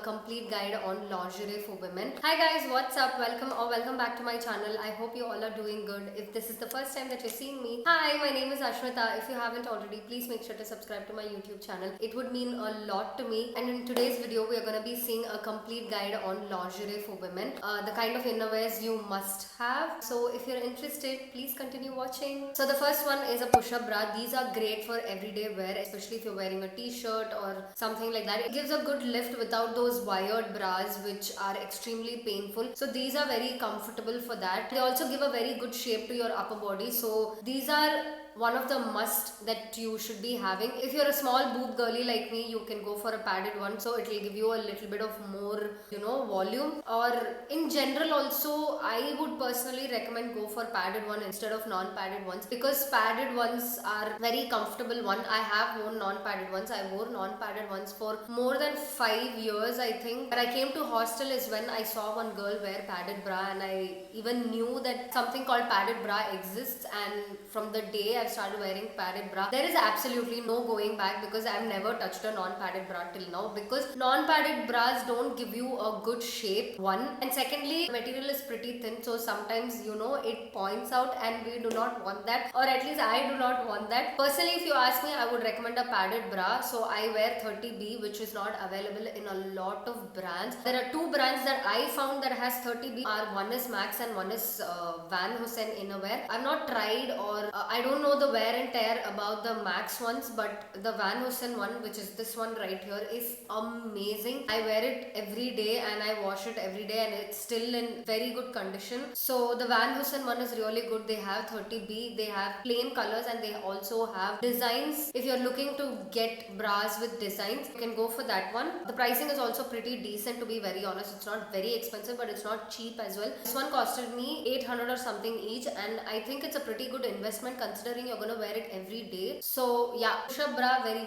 complete guide on lingerie for women. Hi guys, what's up? Welcome back to my channel. I hope you all are doing good. If this is the first time that you're seeing me, hi, my name is Ashmita. If you haven't already, please make sure to subscribe to my YouTube channel. It would mean a lot to me. And in today's video, we are going to be seeing a complete guide on lingerie for women. The kind of innerwears you must have. So if you're interested, please continue watching. So the first one is a push-up bra. These are great for everyday wear, especially if you're wearing a t-shirt or something like that. It gives a good lift without those wired bras which are extremely painful. So these are very comfortable for that. They also give a very good shape to your upper body. So these are one of the must that you should be having. If you're a small boob girly like me, you can go for a padded one, so it will give you a little bit of more, volume. Or in general also, I would personally recommend go for padded one instead of non-padded ones, because padded ones are very comfortable one. I have worn non-padded ones. I wore non-padded ones for more than 5 years, I think. When I came to hostel is when I saw one girl wear padded bra, and I even knew that something called padded bra exists. And from the day I've started wearing padded bra, there is absolutely no going back, because I've never touched a non-padded bra till now, because non-padded bras don't give you a good shape, one, and secondly, the material is pretty thin, so sometimes it points out, and we do not want that, or at least I do not want that. Personally, if you ask me, I would recommend a padded bra. So I wear 30B, which is not available in a lot of brands. There are two brands that I found that has 30B. One is Max and one is Van Heusen Innerwear. I've not tried, or I don't know the wear and tear about the Max ones, but the Van Heusen one, which is this one right here, is amazing. I wear it every day and I wash it every day, and it's still in very good condition. So the Van Heusen one is really good. They have 30B, they have plain colors, and they also have designs. If you're looking to get bras with designs, you can go for that one. The pricing is also pretty decent, to be very honest. It's not very expensive, but it's not cheap as well. This one costed me 800 or something each, and I think it's a pretty good investment considering you're gonna wear it every day. So yeah, push-up bra, very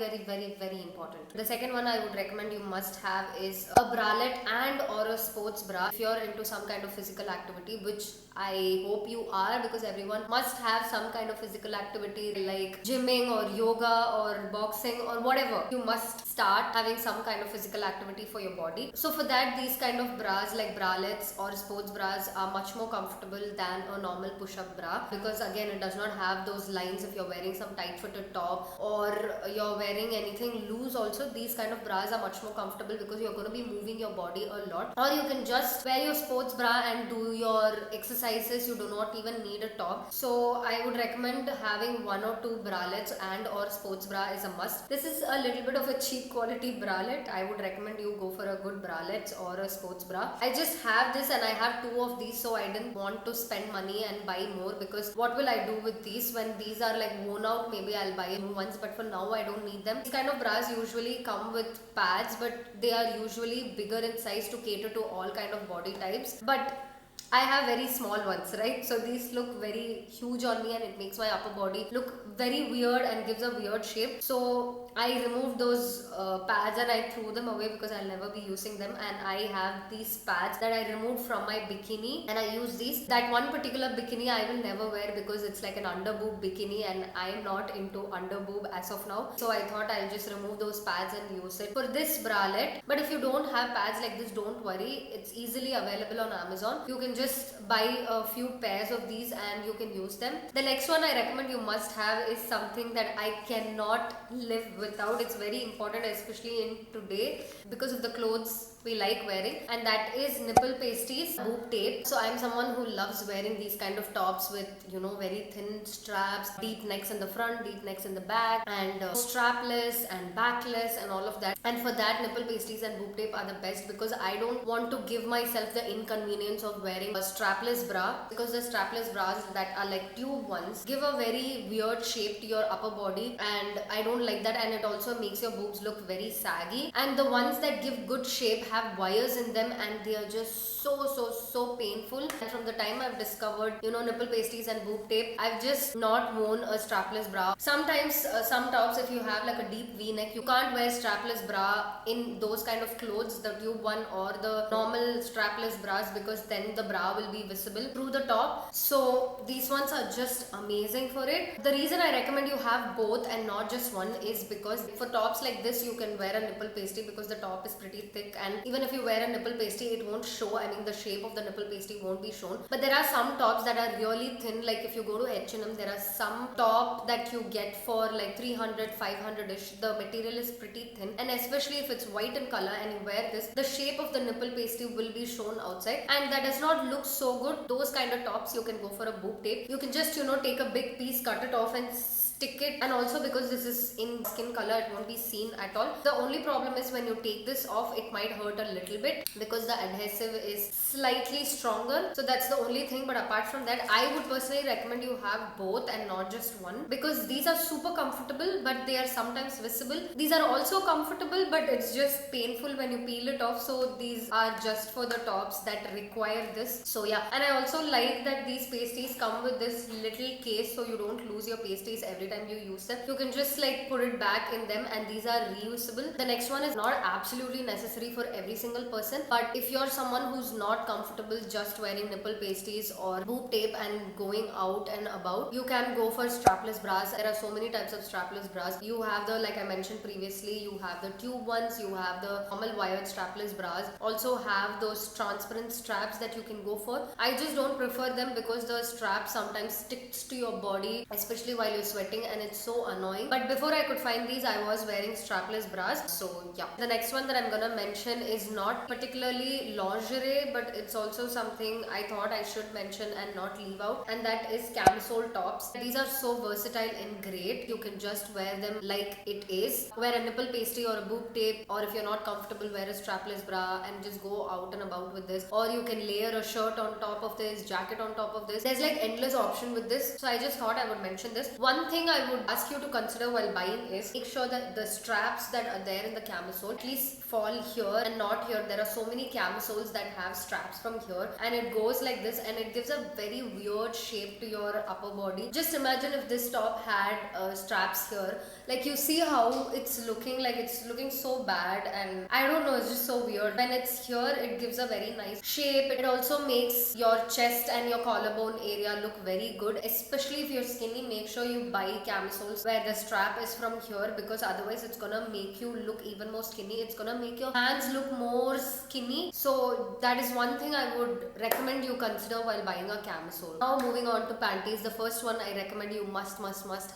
important. The second one I would recommend you must have is a bralette and or a sports bra if you're into some kind of physical activity, which I hope you are, because everyone must have some kind of physical activity like gymming or yoga or boxing or whatever. You must start having some kind of physical activity for your body. So for that, these kind of bras like bralettes or sports bras are much more comfortable than a normal push-up bra, because again, it does not have those lines if you're wearing some tight-fitted top or you're wearing anything loose. Also, these kind of bras are much more comfortable because you're going to be moving your body a lot. Or you can just wear your sports bra and do your exercises. You do not even need a top. So I would recommend having one or two bralettes and or sports bra is a must. This is a little bit of a cheap quality bralette. I would recommend you go for a good bralette or a sports bra. I just have this and I have two of these, so I didn't want to spend money and buy more, because what will I do with these when these are like worn out? Maybe I'll buy new ones, but for now I don't need them. These kind of bras usually come with pads, but they are usually bigger in size to cater to all kind of body types. But I have very small ones, right? So these look very huge on me, and it makes my upper body look very weird and gives a weird shape. So I removed those pads and I threw them away because I'll never be using them. And I have these pads that I removed from my bikini, and I use these. That one particular bikini I will never wear because it's like an under boob bikini, and I'm not into under boob as of now. So I thought I'll just remove those pads and use it for this bralette. But if you don't have pads like this, don't worry. It's easily available on Amazon. You can just buy a few pairs of these and you can use them. The next one I recommend you must have is something that I cannot live without. It's very important, especially in today, because of the clothes we like wearing, and that is nipple pasties, boob tape. So I'm someone who loves wearing these kind of tops with very thin straps, deep necks in the front, deep necks in the back, and strapless and backless and all of that. And for that, nipple pasties and boob tape are the best, because I don't want to give myself the inconvenience of wearing a strapless bra, because the strapless bras that are like tube ones give a very weird shape to your upper body, and I don't like that, and it also makes your boobs look very saggy. And the ones that give good shape have wires in them, and they are just so painful. And from the time I've discovered nipple pasties and boob tape, I've just not worn a strapless bra. Sometimes some tops, if you have like a deep v-neck, you can't wear strapless bra in those kind of clothes, the tube one or the normal strapless bras, because then the bra will be visible through the top. So these ones are just amazing for it. The reason I recommend you have both and not just one is because for tops like this, you can wear a nipple pasty because the top is pretty thick and even if you wear a nipple pasty, it won't show. I mean, the shape of the nipple pasty won't be shown. But there are some tops that are really thin. Like if you go to H&M, there are some top that you get for like 300, 500ish. The material is pretty thin, and especially if it's white in color and you wear this, the shape of the nipple pasty will be shown outside, and that does not look so good. Those kind of tops, you can go for a boob tape. You can just take a big piece, cut it off and stick it, and also because this is in skin color, it won't be seen at all. The only problem is when you take this off, it might hurt a little bit because the adhesive is slightly stronger. So that's the only thing. But apart from that, I would personally recommend you have both and not just one, because these are super comfortable, but they are sometimes visible. These are also comfortable, but it's just painful when you peel it off. So these are just for the tops that require this. So yeah, and I also like that these pasties come with this little case, so you don't lose your pasties every time you use them. You can just like put it back in them, and these are reusable. The next one is not absolutely necessary for every single person, but if you're someone who's not comfortable just wearing nipple pasties or boob tape and going out and about, you can go for strapless bras. There are so many types of strapless bras. You have the, like I mentioned previously, you have the tube ones, you have the normal wired strapless bras, also have those transparent straps that you can go for. I just don't prefer them because the strap sometimes sticks to your body, especially while you're sweating, and it's so annoying. But before I could find these, I was wearing strapless bras. So yeah, the next one that I'm gonna mention is not particularly lingerie, but it's also something I thought I should mention and not leave out, and that is camisole tops. These are so versatile and great. You can just wear them like it is. Wear a nipple pasty or a boob tape, or if you're not comfortable, wear a strapless bra and just go out and about with this. Or you can layer a shirt on top of this, jacket on top of this. There's like endless option with this. So I just thought I would mention this. One thing I would ask you to consider while buying is make sure that the straps that are there in the camisole at least fall here and not here. There are so many camisoles that have straps from here, and it goes like this, and it gives a very weird shape to your upper body. Just imagine if this top had straps here. Like, you see how it's looking, like it's looking so bad, and I don't know, it's just so weird. When it's here, it gives a very nice shape. It also makes your chest and your collarbone area look very good, especially if you're skinny. Make sure you buy camisoles where the strap is from here, because otherwise it's gonna make you look even more skinny. It's gonna make your hands look more skinny. So that is one thing I would recommend you consider while buying a camisole. Now moving on to panties. The first one I recommend you must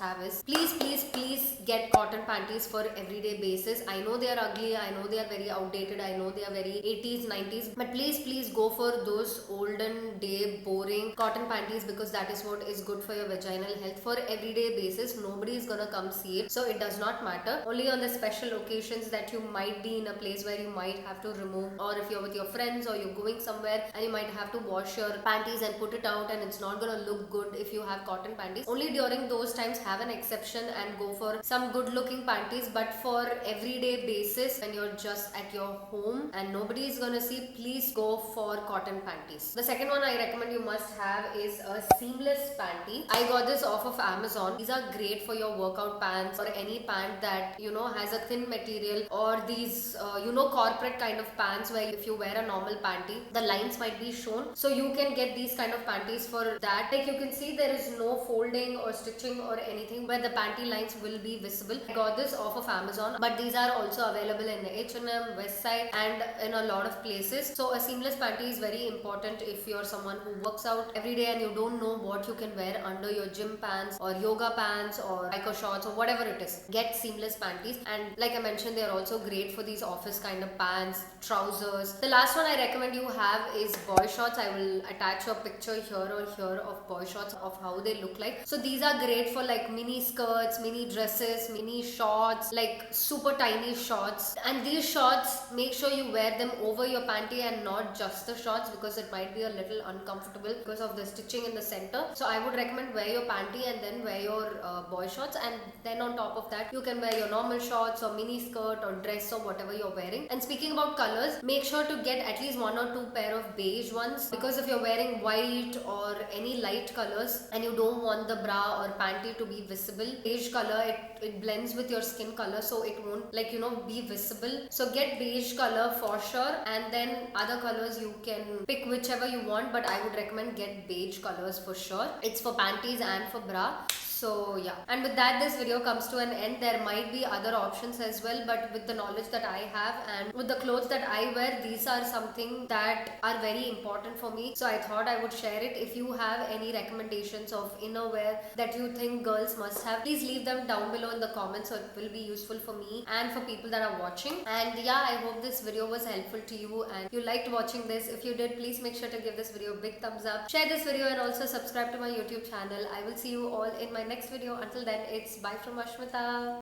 have is please get cotton panties for everyday basis. I know they are ugly, I know they are very outdated, I know they are very 80s 90s, but please go for those olden day boring cotton panties, because that is what is good for your vaginal health. For everyday basis, nobody is gonna come see it, so it does not matter. Only on the special occasions that you might be in a place where you might have to remove, or if you're with your friends or you're going somewhere and you might have to wash your panties and put it out, and it's not gonna look good if you have cotton panties. Only during those times have an exception and go for some good looking panties. But for everyday basis, when you're just at your home and nobody is gonna see, please go for cotton panties. The second one I recommend you must have is a seamless panty. I got this off of Amazon. These are great for your workout pants or any pant that has a thin material, or these corporate kind of pants where if you wear a normal panty, the lines might be shown. So you can get these kind of panties for that. Like, you can see there is no folding or stitching or anything where the panty lines will be visible. I got this off of Amazon, but these are also available in H&M, Westside, and in a lot of places. So a seamless panty is very important if you're someone who works out every day and you don't know what you can wear under your gym pants or yoga pants or biker shorts or whatever it is. Get seamless panties, and like I mentioned, they're also great for these office kind of pants, trousers. The last one I recommend you have is boy shorts. I will attach a picture here or here of boy shorts of how they look like. So these are great for like mini skirts, mini dresses, mini shorts, like super tiny shorts. And these shorts, make sure you wear them over your panty and not just the shorts, because it might be a little uncomfortable because of the stitching in the center. So I would recommend wear your panty and then wear your boy shorts, and then on top of that you can wear your normal shorts or mini skirt or dress or whatever you're wearing. And speaking about colors, make sure to get at least 1 or 2 pair of beige ones, because if you're wearing white or any light colors and you don't want the bra or panty to be visible, beige color, it blends with your skin color, so it won't be visible. So get beige color for sure, and then other colors you can pick whichever you want, but I would recommend get beige colors for sure. It's for panties and for bra. So yeah, and with that this video comes to an end. There might be other options as well, but with the knowledge that I have and with the clothes that I wear, these are something that are very important for me, so I thought I would share it. If you have any recommendations of innerwear that you think girls must have, please leave them down below in the comments, so it will be useful for me and for people that are watching. And yeah, I hope this video was helpful to you and you liked watching this. If you did, please make sure to give this video a big thumbs up, share this video, and also subscribe to my YouTube channel. I will see you all in my next video. Until then, it's bye from Ashmita.